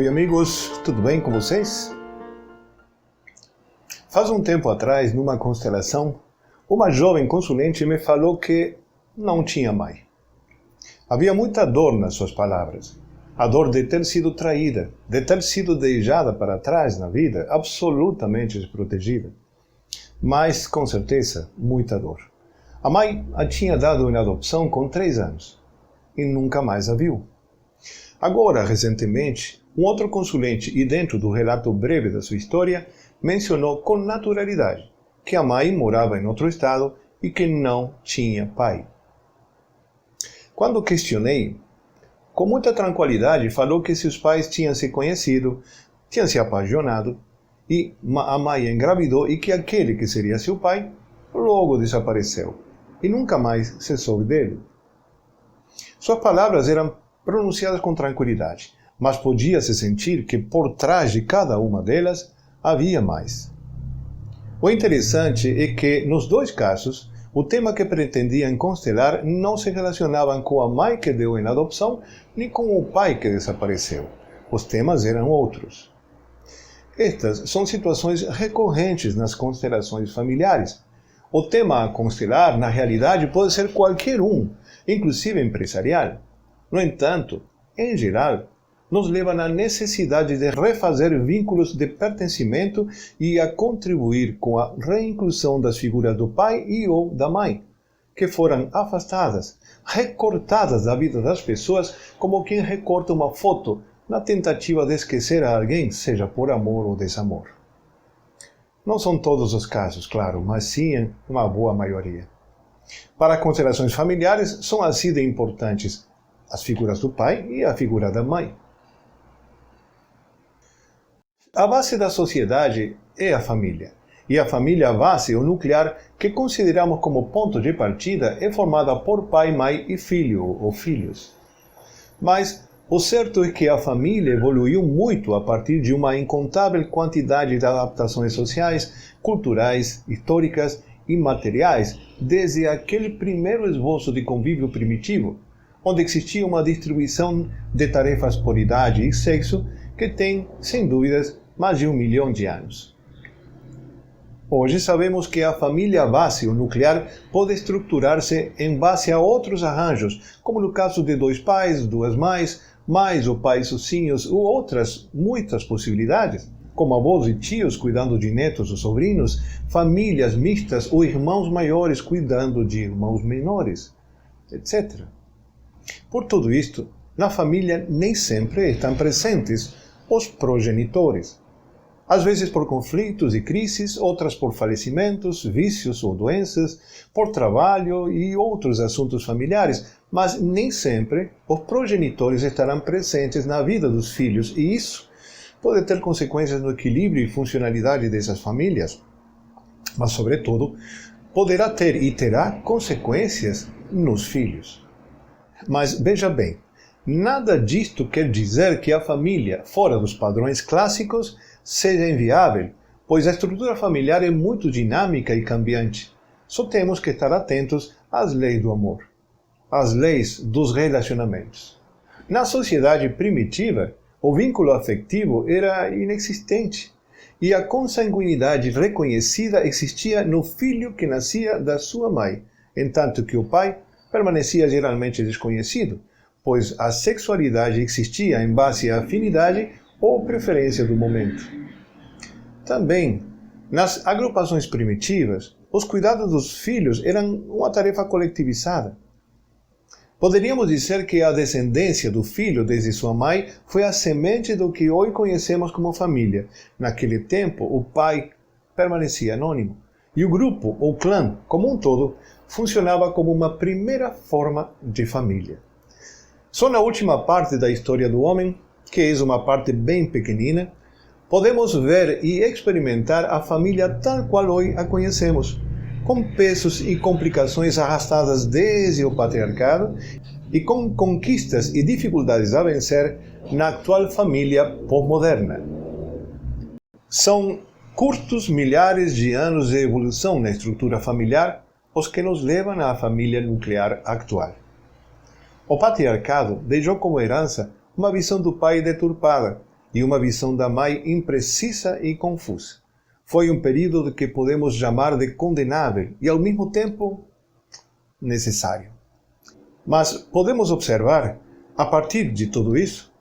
Oi amigos, tudo bem com vocês? Faz um tempo atrás, numa constelação, uma jovem consulente me falou que não tinha mãe. Havia muita dor nas suas palavras. A dor de ter sido traída, de ter sido deixada para trás na vida, absolutamente desprotegida. Mas, com certeza, muita dor. A mãe a tinha dado em adoção com 3 anos e nunca mais a viu. Agora, recentemente, um outro consulente, e dentro do relato breve da sua história, mencionou com naturalidade que a mãe morava em outro estado e que não tinha pai. Quando questionei, com muita tranquilidade falou que seus pais tinham se conhecido, tinham se apaixonado, e a mãe engravidou e que aquele que seria seu pai logo desapareceu e nunca mais se soube dele. Suas palavras eram pronunciadas com tranquilidade, mas podia-se sentir que por trás de cada uma delas havia mais. O interessante é que, nos dois casos, o tema que pretendiam constelar não se relacionava com a mãe que deu em adoção, nem com o pai que desapareceu. Os temas eram outros. Estas são situações recorrentes nas constelações familiares. O tema a constelar, na realidade, pode ser qualquer um, inclusive empresarial. No entanto, em geral, nos leva à necessidade de refazer vínculos de pertencimento e a contribuir com a reinclusão das figuras do pai e ou da mãe, que foram afastadas, recortadas da vida das pessoas como quem recorta uma foto na tentativa de esquecer a alguém, seja por amor ou desamor. Não são todos os casos, claro, mas sim uma boa maioria. Para constelações familiares, são assim de importantes as figuras do pai e a figura da mãe. A base da sociedade é a família. E a família base, ou nuclear, que consideramos como ponto de partida, é formada por pai, mãe e filho ou filhos. Mas o certo é que a família evoluiu muito a partir de uma incontável quantidade de adaptações sociais, culturais, históricas e materiais, desde aquele primeiro esboço de convívio primitivo, onde existia uma distribuição de tarefas por idade e sexo que tem, sem dúvidas, mais de 1 milhão de anos. Hoje sabemos que a família base ou nuclear pode estruturar-se em base a outros arranjos, como no caso de 2 pais, 2 mães, mais ou pais sozinhos, ou outras muitas possibilidades, como avós e tios cuidando de netos ou sobrinhos, famílias mistas ou irmãos maiores cuidando de irmãos menores, etc. Por tudo isto, na família nem sempre estão presentes os progenitores. Às vezes por conflitos e crises, outras por falecimentos, vícios ou doenças, por trabalho e outros assuntos familiares, mas nem sempre os progenitores estarão presentes na vida dos filhos, e isso pode ter consequências no equilíbrio e funcionalidade dessas famílias. Mas, sobretudo, poderá ter e terá consequências nos filhos. Mas veja bem, nada disto quer dizer que a família, fora dos padrões clássicos, seja inviável, pois a estrutura familiar é muito dinâmica e cambiante. Só temos que estar atentos às leis do amor, às leis dos relacionamentos. Na sociedade primitiva, o vínculo afetivo era inexistente, e a consanguinidade reconhecida existia no filho que nascia da sua mãe, enquanto que o pai permanecia geralmente desconhecido, pois a sexualidade existia em base à afinidade ou preferência do momento. Também, nas agrupações primitivas, os cuidados dos filhos eram uma tarefa coletivizada. Poderíamos dizer que a descendência do filho desde sua mãe foi a semente do que hoje conhecemos como família. Naquele tempo, o pai permanecia anônimo, e o grupo ou clã, como um todo, funcionava como uma primeira forma de família. Só na última parte da história do homem, que é uma parte bem pequenina, podemos ver e experimentar a família tal qual hoje a conhecemos, com pesos e complicações arrastadas desde o patriarcado e com conquistas e dificuldades a vencer na atual família pós-moderna. São curtos milhares de anos de evolução na estrutura familiar os que nos levam à família nuclear atual. O patriarcado deixou como herança uma visão do pai deturpada, e uma visão da mãe imprecisa e confusa. Foi um período que podemos chamar de condenável e, ao mesmo tempo, necessário. Mas podemos observar, a partir de tudo isso,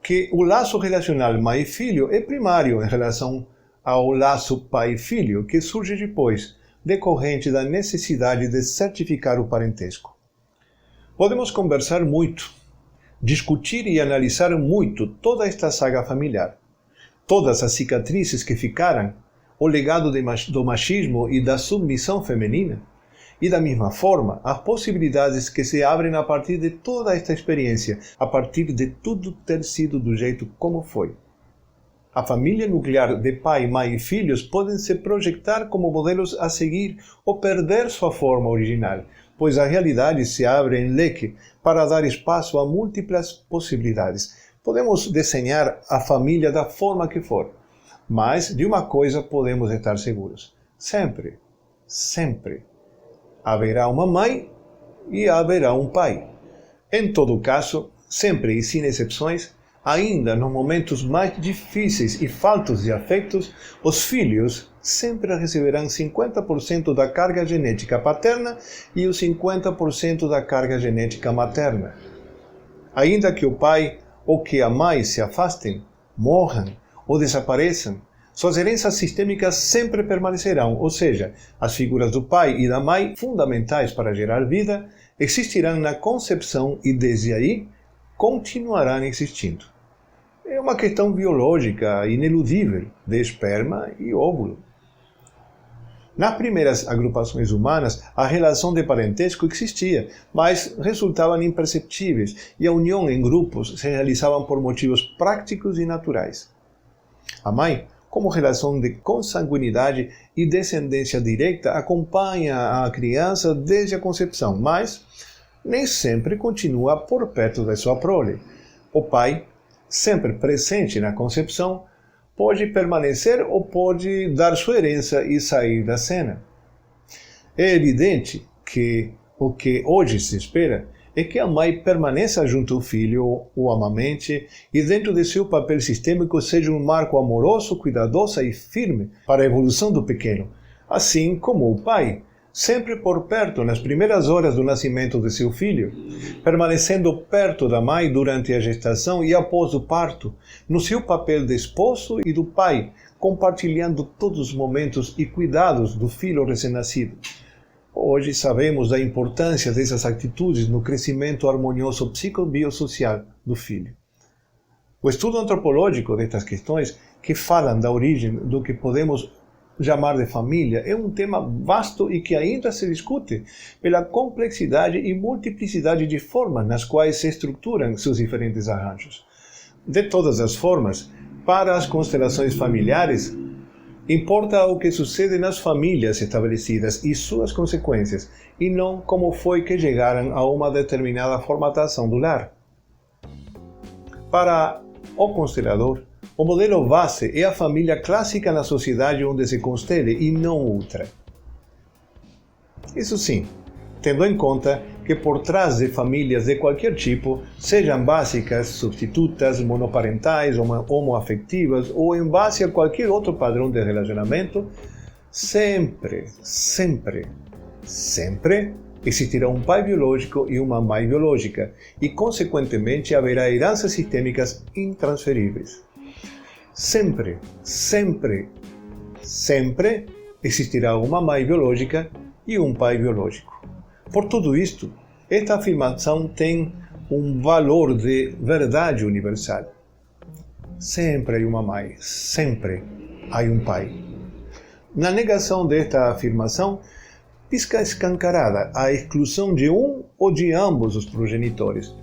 que o laço relacional mãe e filho é primário em relação ao laço pai e filho, que surge depois, decorrente da necessidade de certificar o parentesco. Podemos conversar muito, discutir e analisar muito toda esta saga familiar, todas as cicatrizes que ficaram, o legado do machismo e da submissão feminina, e da mesma forma, as possibilidades que se abrem a partir de toda esta experiência, a partir de tudo ter sido do jeito como foi. A família nuclear de pai, mãe e filhos podem se projetar como modelos a seguir ou perder sua forma original, pois a realidade se abre em leque para dar espaço a múltiplas possibilidades. Podemos desenhar a família da forma que for, mas de uma coisa podemos estar seguros: sempre, sempre haverá uma mãe e haverá um pai. Em todo caso, sempre e sem exceções, ainda nos momentos mais difíceis e faltos de afetos, os filhos sempre receberão 50% da carga genética paterna e os 50% da carga genética materna. Ainda que o pai ou que a mãe se afastem, morram ou desapareçam, suas heranças sistêmicas sempre permanecerão, ou seja, as figuras do pai e da mãe, fundamentais para gerar vida, existirão na concepção e, desde aí, continuarão existindo. É uma questão biológica ineludível de esperma e óvulo. Nas primeiras agrupações humanas, a relação de parentesco existia, mas resultavam imperceptíveis e a união em grupos se realizava por motivos práticos e naturais. A mãe, como relação de consanguinidade e descendência direta, acompanha a criança desde a concepção, mas nem sempre continua por perto de sua prole. O pai, sempre presente na concepção, pode permanecer ou pode dar sua herança e sair da cena. É evidente que o que hoje se espera é que a mãe permaneça junto ao filho, o amamente, e dentro de seu papel sistêmico seja um marco amoroso, cuidadoso e firme para a evolução do pequeno, assim como o pai, sempre por perto nas primeiras horas do nascimento de seu filho, permanecendo perto da mãe durante a gestação e após o parto, no seu papel de esposo e do pai, compartilhando todos os momentos e cuidados do filho recém-nascido. Hoje sabemos da importância dessas atitudes no crescimento harmonioso psicobiosocial do filho. O estudo antropológico destas questões, que falam da origem do que podemos chamar de família, é um tema vasto e que ainda se discute pela complexidade e multiplicidade de formas nas quais se estruturam seus diferentes arranjos. De todas as formas, para as constelações familiares, importa o que sucede nas famílias estabelecidas e suas consequências, e não como foi que chegaram a uma determinada formatação do lar. Para o constelador, o modelo base é a família clássica na sociedade onde se constele e não outra. Isso sim, tendo em conta que por trás de famílias de qualquer tipo, sejam básicas, substitutas, monoparentais, homoafetivas ou em base a qualquer outro padrão de relacionamento, sempre existirá um pai biológico e uma mãe biológica e, consequentemente, haverá heranças sistêmicas intransferíveis. Sempre existirá uma mãe biológica e um pai biológico. Por tudo isto, esta afirmação tem um valor de verdade universal. Sempre há uma mãe, sempre há um pai. Na negação desta afirmação, pisca escancarada a exclusão de um ou de ambos os progenitores.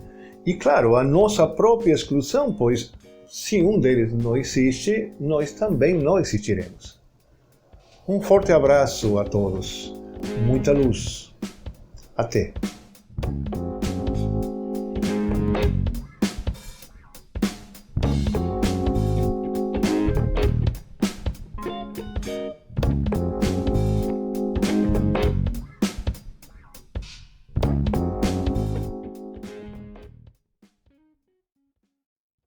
E, claro, a nossa própria exclusão, pois, se um deles não existe, nós também não existiremos. Um forte abraço a todos. Muita luz. Até!